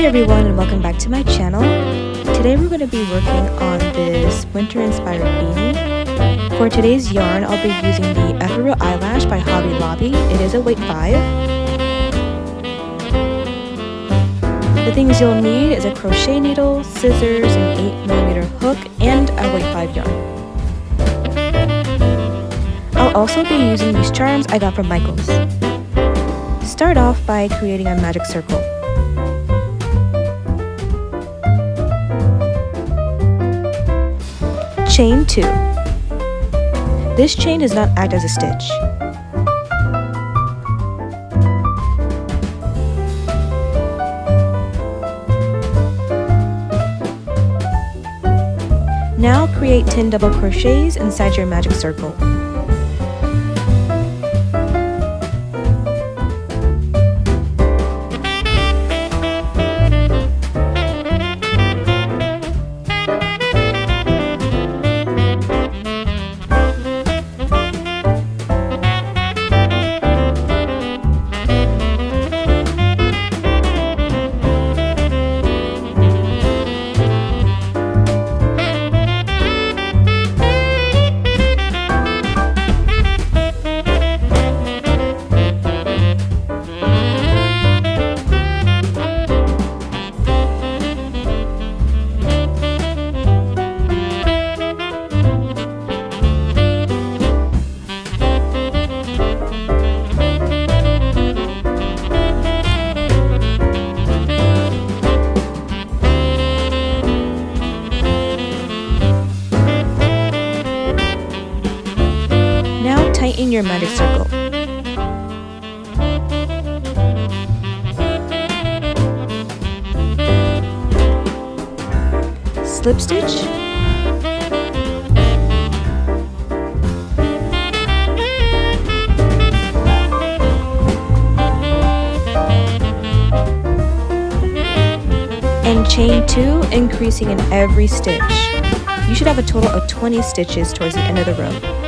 Hi everyone and welcome back to my channel. Today we're going to be working on this winter inspired beanie. For today's yarn I'll be using the Ethereal Eyelash by Hobby Lobby. It is a weight 5. The things you'll need is a crochet needle, scissors, an 8mm hook, and a weight 5 yarn. I'll also be using these charms I got from Michaels. Start off by creating a magic circle. Chain 2. This chain does not act as a stitch. Now create 10 double crochets inside your magic circle. Tighten your magic circle. Slip stitch. And chain 2, increasing in every stitch. You should have a total of 20 stitches towards the end of the row.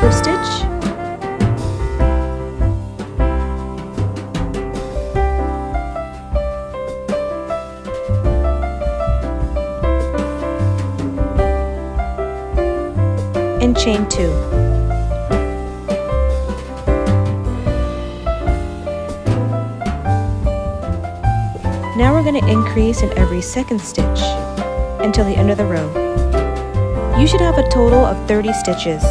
Slip stitch, and chain 2. Now we're going to increase in every second stitch until the end of the row. You should have a total of 30 stitches.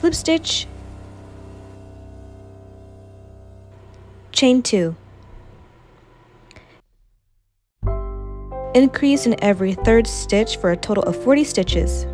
slip stitch, Chain 2. Increase in every third stitch for a total of 40 stitches.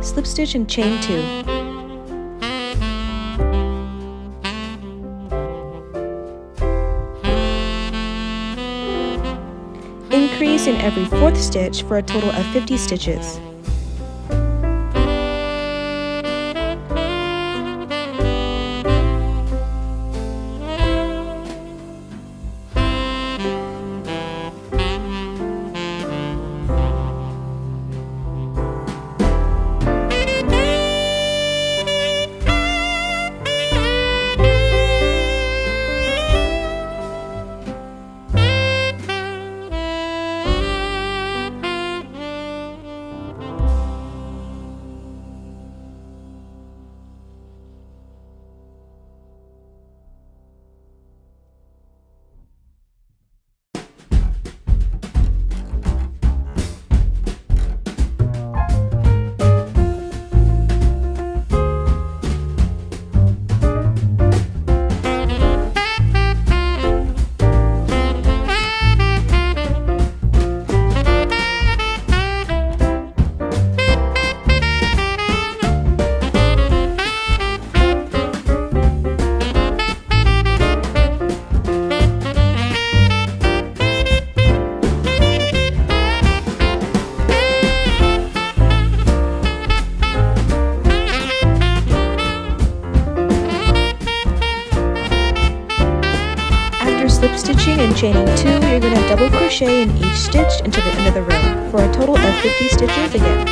Slip stitch and chain 2. Increase in every fourth stitch for a total of 50 stitches. Slip stitching and chaining 2, you're going to double crochet in each stitch until the end of the row, for a total of 50 stitches again.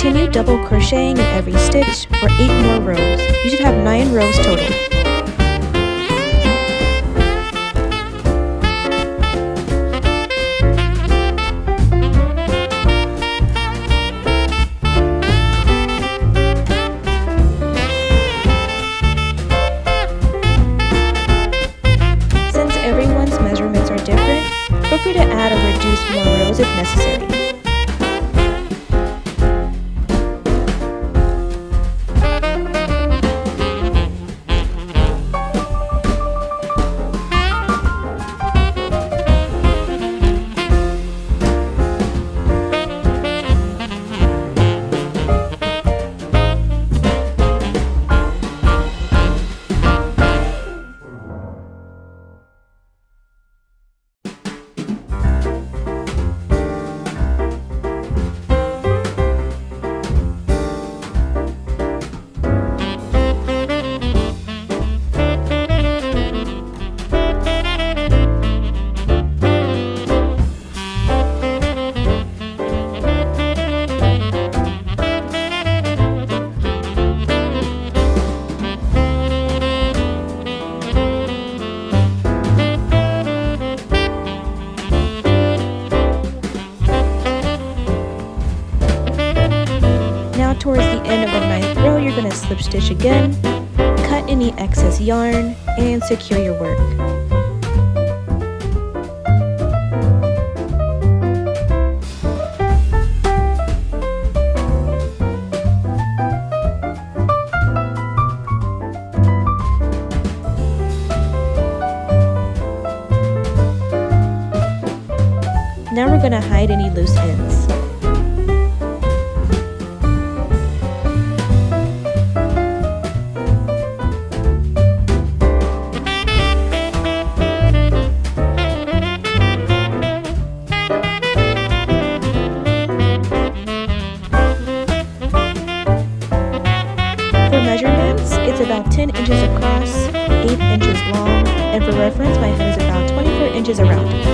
Continue double crocheting in every stitch for 8 more rows. You should have 9 rows total. Since everyone's measurements are different, feel free to add or reduce more rows if necessary. stitch again, cut any excess yarn, and secure your work. Now we're going to hide any loose ends. For measurements, it's about 10 inches across, 8 inches long, and for reference, my head is about 24 inches around.